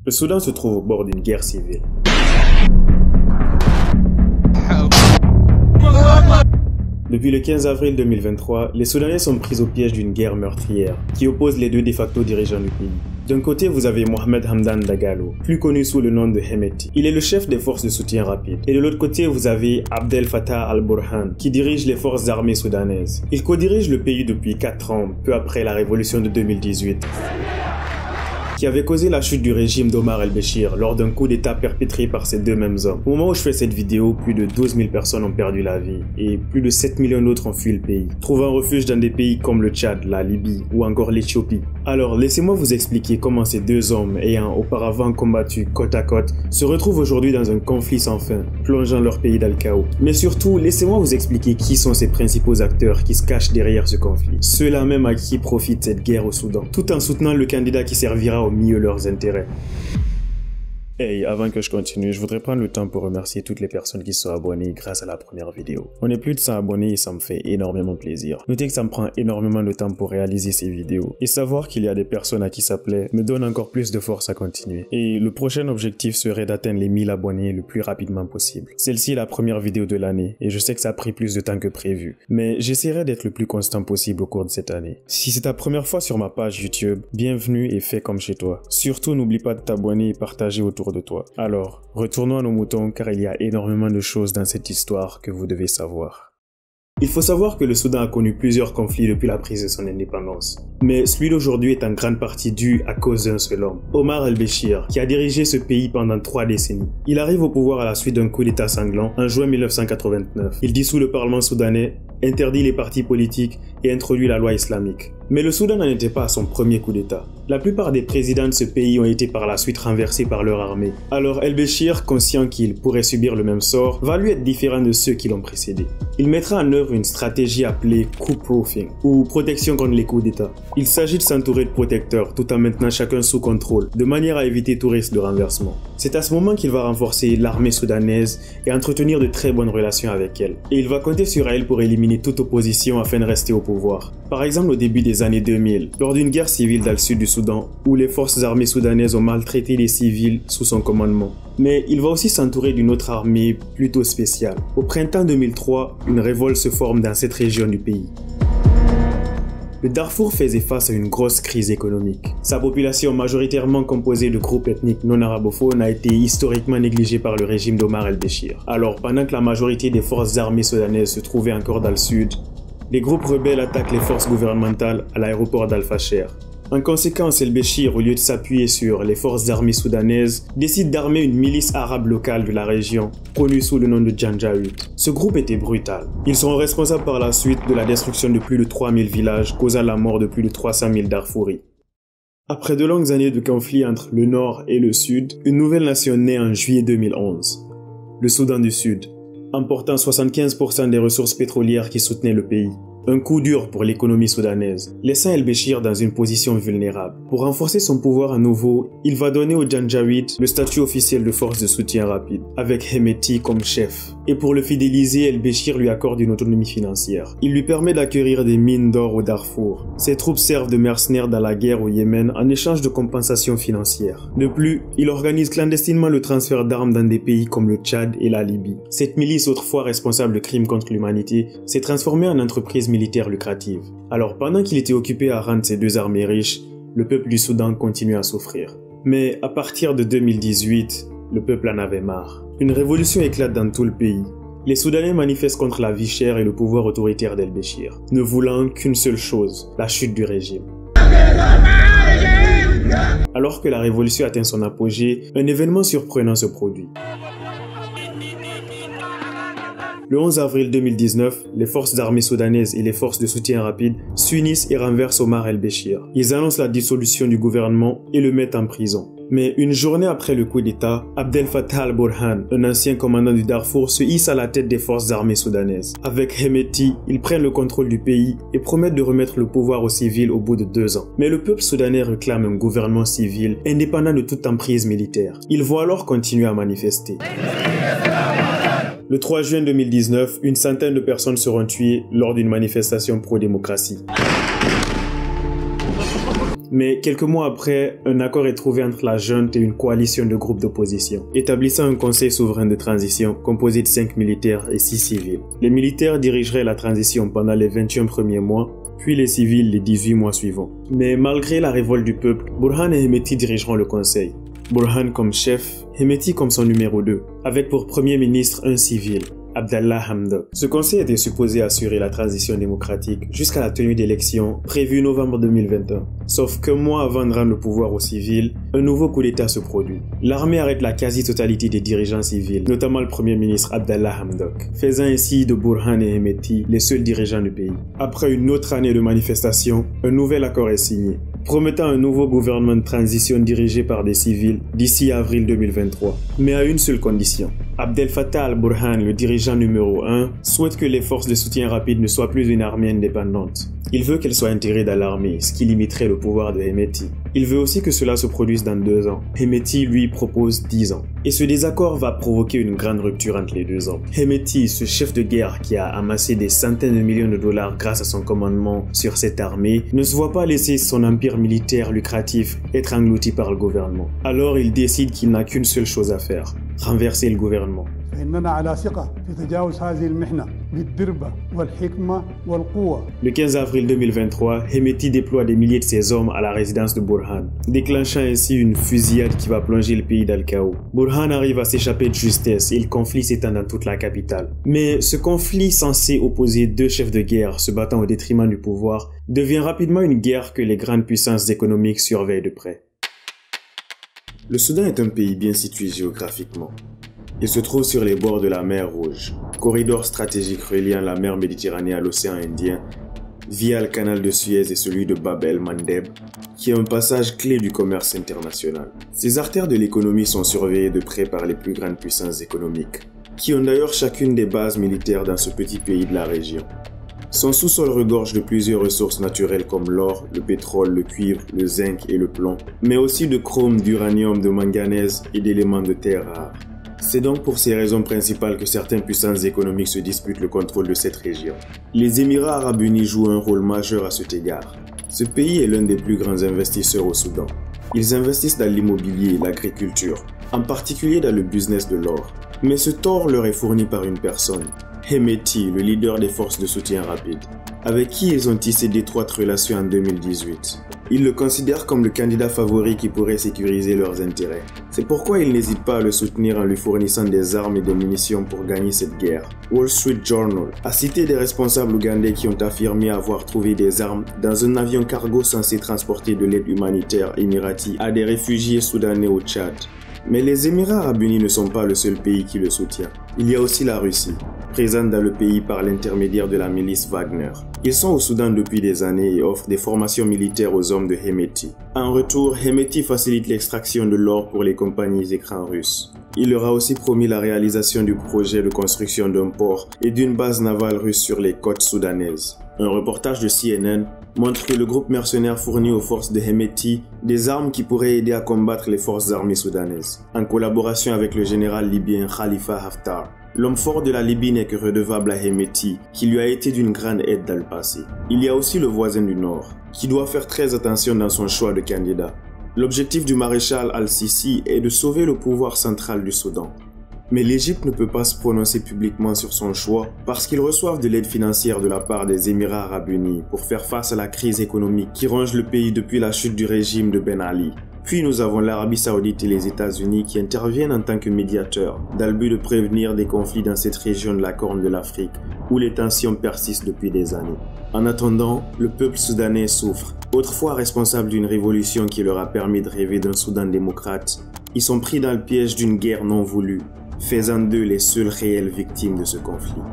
Le Soudan se trouve au bord d'une guerre civile. Depuis le 15 avril 2023, les Soudanais sont pris au piège d'une guerre meurtrière qui oppose les deux de facto dirigeants du pays. D'un côté, vous avez Mohamed Hamdan Dagalo, plus connu sous le nom de Hemeti. Il est le chef des forces de soutien rapide. Et de l'autre côté, vous avez Abdel Fattah al-Burhan, qui dirige les forces armées soudanaises. Il co-dirige le pays depuis 4 ans, peu après la révolution de 2018. Qui avait causé la chute du régime d'Omar el-Béchir lors d'un coup d'état perpétré par ces deux mêmes hommes. Au moment où je fais cette vidéo, plus de 12 000 personnes ont perdu la vie et plus de 7 millions d'autres ont fui le pays, trouvant refuge dans des pays comme le Tchad, la Libye ou encore l'Éthiopie. Alors laissez-moi vous expliquer comment ces deux hommes ayant auparavant combattu côte à côte se retrouvent aujourd'hui dans un conflit sans fin, plongeant leur pays dans le chaos. Mais surtout, laissez-moi vous expliquer qui sont ces principaux acteurs qui se cachent derrière ce conflit, ceux-là même à qui profite cette guerre au Soudan, tout en soutenant le candidat qui servira au mieux leurs intérêts. Hey, avant que je continue, je voudrais prendre le temps pour remercier toutes les personnes qui se sont abonnées grâce à la première vidéo. On est plus de 100 abonnés et ça me fait énormément plaisir. Notez que ça me prend énormément de temps pour réaliser ces vidéos. Et savoir qu'il y a des personnes à qui ça plaît me donne encore plus de force à continuer. Et le prochain objectif serait d'atteindre les 1000 abonnés le plus rapidement possible. Celle-ci est la première vidéo de l'année et je sais que ça a pris plus de temps que prévu. Mais j'essaierai d'être le plus constant possible au cours de cette année. Si c'est ta première fois sur ma page YouTube, bienvenue et fais comme chez toi. Surtout n'oublie pas de t'abonner et partager autour de toi. Alors, retournons à nos moutons car il y a énormément de choses dans cette histoire que vous devez savoir. Il faut savoir que le Soudan a connu plusieurs conflits depuis la prise de son indépendance. Mais celui d'aujourd'hui est en grande partie dû à cause d'un seul homme, Omar el-Béchir, qui a dirigé ce pays pendant 3 décennies. Il arrive au pouvoir à la suite d'un coup d'état sanglant en juin 1989. Il dissout le Parlement soudanais, interdit les partis politiques et introduit la loi islamique. Mais le Soudan n'en était pas à son premier coup d'état. La plupart des présidents de ce pays ont été par la suite renversés par leur armée. Alors el-Béchir, conscient qu'il pourrait subir le même sort, va lui être différent de ceux qui l'ont précédé. Il mettra en œuvre une stratégie appelée coup-proofing, ou protection contre les coups d'état. Il s'agit de s'entourer de protecteurs tout en maintenant chacun sous contrôle, de manière à éviter tout risque de renversement. C'est à ce moment qu'il va renforcer l'armée soudanaise et entretenir de très bonnes relations avec elle. Et il va compter sur elle pour éliminer toute opposition afin de rester au pouvoir. Par exemple au début des années 2000, lors d'une guerre civile dans le sud du Soudan, où les forces armées soudanaises ont maltraité les civils sous son commandement. Mais il va aussi s'entourer d'une autre armée plutôt spéciale. Au printemps 2003, une révolte se forme dans cette région du pays. Le Darfour faisait face à une grosse crise économique. Sa population majoritairement composée de groupes ethniques non arabophones a été historiquement négligée par le régime d'Omar el-Béchir. Alors pendant que la majorité des forces armées soudanaises se trouvaient encore dans le sud, les groupes rebelles attaquent les forces gouvernementales à l'aéroport d'Al-Fasher. En conséquence, el-Béchir, au lieu de s'appuyer sur les forces armées soudanaises, décide d'armer une milice arabe locale de la région, connue sous le nom de Janjaweed. Ce groupe était brutal. Ils seront responsables par la suite de la destruction de plus de 3000 villages, causant la mort de plus de 300 000 Darfouris. Après de longues années de conflits entre le nord et le sud, une nouvelle nation naît en juillet 2011. Le Soudan du Sud, emportant 75% des ressources pétrolières qui soutenaient le pays. Un coup dur pour l'économie soudanaise, laissant el-Béchir dans une position vulnérable. Pour renforcer son pouvoir à nouveau, il va donner au Janjaweed le statut officiel de force de soutien rapide, avec Hemeti comme chef. Et pour le fidéliser, el-Béchir lui accorde une autonomie financière. Il lui permet d'acquérir des mines d'or au Darfour. Ses troupes servent de mercenaires dans la guerre au Yémen en échange de compensations financières. De plus, il organise clandestinement le transfert d'armes dans des pays comme le Tchad et la Libye. Cette milice, autrefois responsable de crimes contre l'humanité, s'est transformée en entreprise militaire lucrative. Alors pendant qu'il était occupé à rendre ces deux armées riches, le peuple du Soudan continue à souffrir. Mais à partir de 2018, le peuple en avait marre. Une révolution éclate dans tout le pays. Les Soudanais manifestent contre la vie chère et le pouvoir autoritaire d'el-Béchir, ne voulant qu'une seule chose, la chute du régime. Alors que la révolution atteint son apogée, un événement surprenant se produit. Le 11 avril 2019, les forces armées soudanaises et les forces de soutien rapide s'unissent et renversent Omar el-Béchir. Ils annoncent la dissolution du gouvernement et le mettent en prison. Mais une journée après le coup d'état, Abdel Fattah al-Burhan, un ancien commandant du Darfour, se hisse à la tête des forces armées soudanaises. Avec Hemeti, ils prennent le contrôle du pays et promettent de remettre le pouvoir aux civils au bout de 2 ans. Mais le peuple soudanais réclame un gouvernement civil indépendant de toute emprise militaire. Ils vont alors continuer à manifester. Le 3 juin 2019, une centaine de personnes seront tuées lors d'une manifestation pro-démocratie. Mais quelques mois après, un accord est trouvé entre la junte et une coalition de groupes d'opposition, établissant un conseil souverain de transition composé de 5 militaires et 6 civils. Les militaires dirigeraient la transition pendant les 21 premiers mois, puis les civils les 18 mois suivants. Mais malgré la révolte du peuple, Burhan et Hemeti dirigeront le conseil. Burhan comme chef, Hemeti comme son numéro 2, avec pour premier ministre un civil, Abdallah Hamdok. Ce conseil était supposé assurer la transition démocratique jusqu'à la tenue d'élections prévue novembre 2021. Sauf qu'un mois avant de rendre le pouvoir aux civils, un nouveau coup d'État se produit. L'armée arrête la quasi-totalité des dirigeants civils, notamment le premier ministre Abdallah Hamdok, faisant ainsi de Burhan et Hemeti les seuls dirigeants du pays. Après une autre année de manifestations, un nouvel accord est signé, promettant un nouveau gouvernement de transition dirigé par des civils d'ici avril 2023, mais à une seule condition. Abdel Fattah al-Burhan, le dirigeant numéro 1, souhaite que les forces de soutien rapide ne soient plus une armée indépendante. Il veut qu'elles soient intégrées dans l'armée, ce qui limiterait le pouvoir de Hemeti. Il veut aussi que cela se produise dans 2 ans. Hemeti lui propose 10 ans. Et ce désaccord va provoquer une grande rupture entre les 2 hommes. Hemeti, ce chef de guerre qui a amassé des centaines de millions de dollars grâce à son commandement sur cette armée, ne se voit pas laisser son empire militaire lucratif être englouti par le gouvernement. Alors il décide qu'il n'a qu'une seule chose à faire, renverser le gouvernement. Le 15 avril 2023, Hemeti déploie des milliers de ses hommes à la résidence de Burhan, déclenchant ainsi une fusillade qui va plonger le pays dans le chaos. Burhan arrive à s'échapper de justesse et le conflit s'étend dans toute la capitale. Mais ce conflit censé opposer 2 chefs de guerre se battant au détriment du pouvoir devient rapidement une guerre que les grandes puissances économiques surveillent de près. Le Soudan est un pays bien situé géographiquement. Il se trouve sur les bords de la mer Rouge, corridor stratégique reliant la mer Méditerranée à l'océan Indien, via le canal de Suez et celui de Bab el-Mandeb, qui est un passage clé du commerce international. Ces artères de l'économie sont surveillées de près par les plus grandes puissances économiques, qui ont d'ailleurs chacune des bases militaires dans ce petit pays de la région. Son sous-sol regorge de plusieurs ressources naturelles comme l'or, le pétrole, le cuivre, le zinc et le plomb, mais aussi de chrome, d'uranium, de manganèse et d'éléments de terre rares. C'est donc pour ces raisons principales que certaines puissances économiques se disputent le contrôle de cette région. Les Émirats arabes unis jouent un rôle majeur à cet égard. Ce pays est l'un des plus grands investisseurs au Soudan. Ils investissent dans l'immobilier et l'agriculture, en particulier dans le business de l'or. Mais ce tort leur est fourni par une personne, Hemeti, le leader des forces de soutien rapide, avec qui ils ont tissé d'étroites relations en 2018. Ils le considèrent comme le candidat favori qui pourrait sécuriser leurs intérêts. C'est pourquoi ils n'hésitent pas à le soutenir en lui fournissant des armes et des munitions pour gagner cette guerre. Wall Street Journal a cité des responsables ougandais qui ont affirmé avoir trouvé des armes dans un avion cargo censé transporter de l'aide humanitaire émirati à des réfugiés soudanais au Tchad. Mais les Émirats arabes unis ne sont pas le seul pays qui le soutient. Il y a aussi la Russie, présente dans le pays par l'intermédiaire de la milice Wagner. Ils sont au Soudan depuis des années et offrent des formations militaires aux hommes de Hemeti. En retour, Hemeti facilite l'extraction de l'or pour les compagnies écrans russes. Il leur a aussi promis la réalisation du projet de construction d'un port et d'une base navale russe sur les côtes soudanaises. Un reportage de CNN montre que le groupe mercenaire fournit aux forces de Hemeti des armes qui pourraient aider à combattre les forces armées soudanaises, en collaboration avec le général libyen Khalifa Haftar. L'homme fort de la Libye n'est que redevable à Hemeti, qui lui a été d'une grande aide dans le passé. Il y a aussi le voisin du Nord, qui doit faire très attention dans son choix de candidat. L'objectif du maréchal al-Sisi est de sauver le pouvoir central du Soudan. Mais l'Égypte ne peut pas se prononcer publiquement sur son choix parce qu'ils reçoivent de l'aide financière de la part des Émirats arabes unis pour faire face à la crise économique qui ronge le pays depuis la chute du régime de Ben Ali. Puis nous avons l'Arabie Saoudite et les États-Unis qui interviennent en tant que médiateurs dans le but de prévenir des conflits dans cette région de la Corne de l'Afrique où les tensions persistent depuis des années. En attendant, le peuple soudanais souffre. Autrefois responsable d'une révolution qui leur a permis de rêver d'un Soudan démocrate, ils sont pris dans le piège d'une guerre non voulue, faisant d'eux les seules réelles victimes de ce conflit.